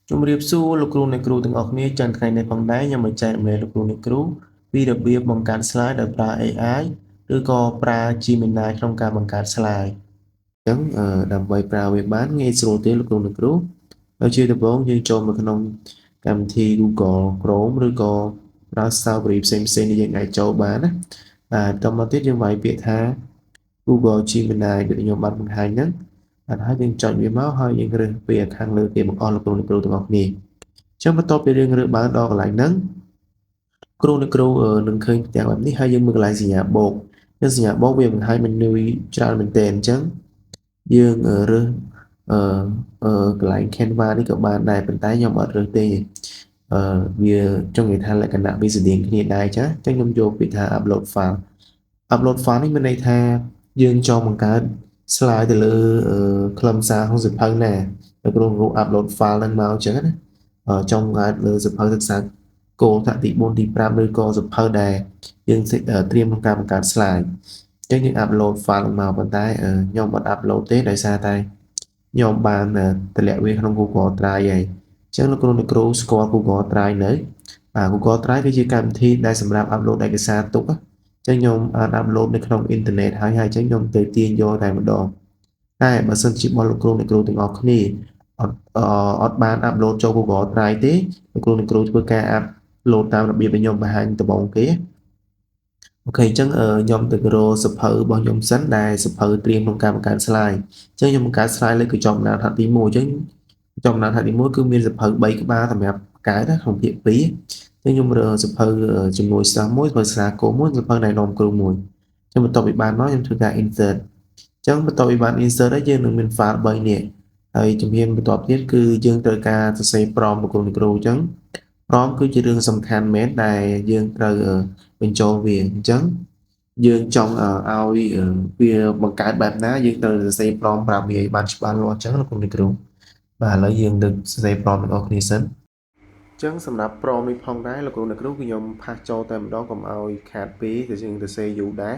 ជំរាបសួរលោកគ្រូអ្នកគ្រូទាំងអស់គ្នាចាន់ថ្ងៃនេះផងដែរខ្ញុំមកចែករំលែកលោកគ្រូអ្នកគ្រូពីរបៀបបង្កើត slide ដោយប្រើ AI ឬក៏ប្រើ Gemini ក្នុងការបង្កើត slide អញ្ចឹងដើម្បីប្រើវាបានងាយស្រួលទេលោកគ្រូអ្នកគ្រូហើយជាដំបូងយើងចូលមកក្នុងកម្មវិធី Google Chrome ឬក៏ browser ផ្សេងៗដែលយើងអាចចូលបានណាបន្តមកទៀតយើងវាយពាក្យថា Google Gemini ដែលខ្ញុំបានបង្ហាញហ្នឹងហើយយើងចុចវាមកហើយយើងរើសពីខាងលើគេបង្អស់លោកគ្រូអ្នកគ្រូទាំងអស់គ្នាចឹងបន្ទាប់ពីយើងរើសបានដល់កន្លែងហ្នឹងគ្រូអ្នកគ្រូនឹងឃើញផ្ទាំងបែបនេះហើយយើងមើលកន្លែងសញ្ញាបូកចឹងសញ្ញាបូកវាបង្ហាញ menu ច្រើនមែនទែនអញ្ចឹងយើងរើសកន្លែង Canva នេះក៏បានដែរប៉ុន្តែខ្ញុំអត់រើសទេវាចង់និយាយថាលក្ខណៈវាស្តៀងគ្នាដែរចឹងខ្ញុំយកពាក្យថា upload file នេះមានន័យថាយើងចង់បង្កើត slide ទៅលើខ្លឹមសារក្នុងសៀវភៅណាហើយគ្រូ upload file ហ្នឹងមកអញ្ចឹងណាចង់បង្កើតលើសៀវភៅសិក្សាគោលថ្នាក់ទី4ទី5ឬក៏សៀវភៅដែលយើងត្រៀមក្នុងការបង្កើត slide អញ្ចឹងយើង upload file មកប៉ុន្តែខ្ញុំអត់ upload ទេដោយសារតែខ្ញុំបានតម្លាក់វាក្នុង Google Drive ហើយអញ្ចឹងលោកគ្រូអ្នកគ្រូស្គាល់ Google Drive នៅGoogle Drive គឺជាកម្មវិធីដែលសម្រាប់ upload ឯកសារទុកចឹងខ្ញុំអាច upload នៅក្នុងអ៊ីនធឺណិតហើយចឹងខ្ញុំទៅទាញយកតែម្ដងតែបើសិនជាបងលោកគ្រូអ្នកគ្រូទាំងអស់គ្នាអត់បាន upload ចូល Google Drive ទេលោកគ្រូអ្នកគ្រូធ្វើការ upload តាមរបៀបដែលខ្ញុំបង្ហាញដំបូងគេអូខេអញ្ចឹងខ្ញុំទៅរកសៀវភៅរបស់ខ្ញុំសិនដែលសៀវភៅត្រៀមក្នុងការបង្កើត slide អញ្ចឹងខ្ញុំបង្កើត slide លើកញ្ចក់បណ្ដាលហត្ថទី1អញ្ចឹងកញ្ចក់បណ្ដាលហត្ថទី1គឺមានសៀវភៅ3ក្បាលសម្រាប់បង្កើតក្នុងភាគ2ខ្ញុំរើសៀវភៅជំនួយសិស្សមួយសៀវភៅសាគោមួយសៀវភៅណែនាំគ្រូមួយចឹងបន្ទាប់ពីបានមកខ្ញុំធ្វើការ insert ចឹងបន្ទាប់ពីបាន insert ហើយយើងនឹងមាន file 3នេះហើយជំហានបន្ទាប់ទៀតគឺយើងត្រូវការសរសេរ prompt របស់គ្រូអញ្ចឹង prompt គឺជារឿងសំខាន់មែនដែលយើងត្រូវបញ្ចូលវាអញ្ចឹងយើងចង់ឲ្យវាបង្កើតបែបណាយើងត្រូវសរសេរ prompt ប្រាប់វាឲ្យបានច្បាស់លាស់អញ្ចឹងលោកគ្រូបាទឥឡូវយើងនឹងសរសេរ prompt ទាំងអស់គ្នាសិនចឹងសម្រាប់ prompt នេះផងដែរលោកគ្រូអ្នកគ្រូគឺខ្ញុំផាសចូលតែម្ដងកុំឲ្យខាតពេកតែយើងសរសេរយូរដែរ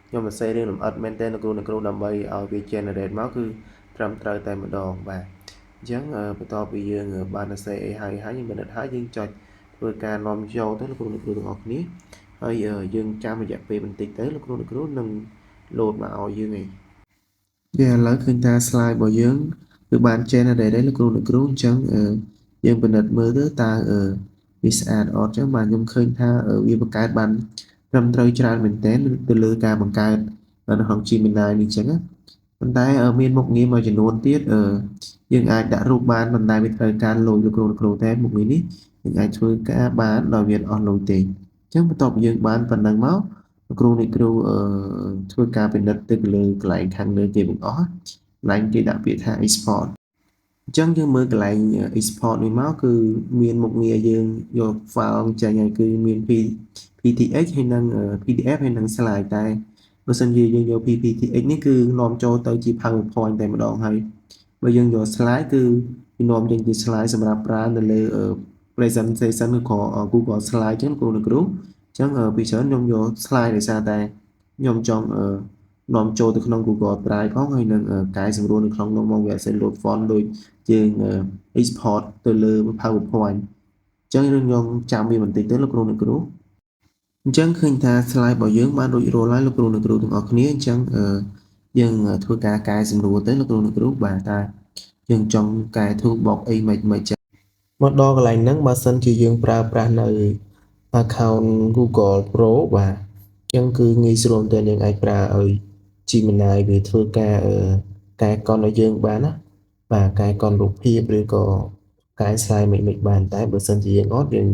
ខ្ញុំសរសេររឿងលម្អិតមែនទែនលោកគ្រូអ្នកគ្រូដើម្បីឲ្យវា generate មកគឺត្រឹមត្រូវតែម្ដងបាទអញ្ចឹងបន្ទាប់ពីយើងបានសរសេរអីហើយយើងពិនិត្យហើយយើងចុចធ្វើការនាំចូលទៅលោកគ្រូអ្នកគ្រូទាំងអស់គ្នាហើយយើងចាំរយៈពេលបន្តិចទៅលោកគ្រូអ្នកគ្រូនឹង load មកឲ្យយើងឯងឥឡូវឃើញថា slide របស់យើងគឺបាន generate ហើយលោកគ្រូអ្នកគ្រូអញ្ចឹងយើងពិនិត្យមើលទៅតើវាស្អាតអត់អញ្ចឹងបាទខ្ញុំឃើញថាវាបង្កើតបានត្រឹមត្រូវច្រើនមែនទែនទៅលើការបង្កើតនៅក្នុង Gemini នេះអញ្ចឹងណាប៉ុន្តែមានមុខងារមួយចំនួនទៀតយើងអាចដាក់រូបបានប៉ុន្តែវាត្រូវការលុយលោកគ្រូអ្នកគ្រូតែមុខងារនេះយើងអាចធ្វើការបានដោយវាអត់លុយទេអញ្ចឹងបន្ទាប់យើងបានប៉ុណ្ណឹងមកលោកគ្រូអ្នកគ្រូធ្វើការពិនិត្យទៅលើកន្លែងខាងលើគេបង្អស់កន្លែងគេដាក់ពាក្យថា export អញ្ចឹងយើងមើលកន្លែង export នេះមកគឺមានមុខងារយើងយក file ចេញហើយគឺមាន PTX ហើយនិង PDF ហើយនិង slide តែបើសិនជាយើងយក PPTX នេះគឺនាំចូលទៅជា PowerPoint តែម្ដងហើយបើយើងយក slide គឺវានាំចេញជា slide សម្រាប់ប្រើនៅលើpresentation ឬក៏ Google Slide អញ្ចឹងគ្រូអ្នកគ្រូអញ្ចឹងពីច្រើនខ្ញុំយក slide ដោយសារតែខ្ញុំចង់នាំចូលទៅក្នុង Google Drive ផងហើយនឹងកែសម្រួលនៅក្នុងនោះមកវាអត់សូវ load font ដូចយើង export ទៅលើ PowerPoint អញ្ចឹងខ្ញុំចាំវាបន្តិចទៅលោកគ្រូអ្នកគ្រូអញ្ចឹងឃើញថា slide របស់យើងបានរួចរាល់ហើយលោកគ្រូអ្នកគ្រូទាំងអស់គ្នាអញ្ចឹងយើងធ្វើការកែសម្រួលទៅលោកគ្រូអ្នកគ្រូបាទតាយើងចង់កែ toolbox អីមិនចឹងមកដល់កន្លែងហ្នឹងបើសិនជាយើងប្រើប្រាស់នៅ account Google Pro បាទអញ្ចឹងគឺងាយស្រួលតែយើងអាចប្រើឲ្យ Gemini វាធ្វើការកែកុនឲ្យយើងបានណាបាទកែកុនរូបភាពឬក៏កែ slide មិនបានតែបើសិនជាយើងអត់យើង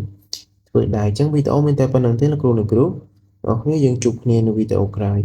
ធ្វើដែរអញ្ចឹងវីដេអូមានតែប៉ុណ្្នឹងទេលោកគ្រូអ្នកគ្រូបងប្អូនយើងជួបគ្នានៅវីដេអូក្រោយ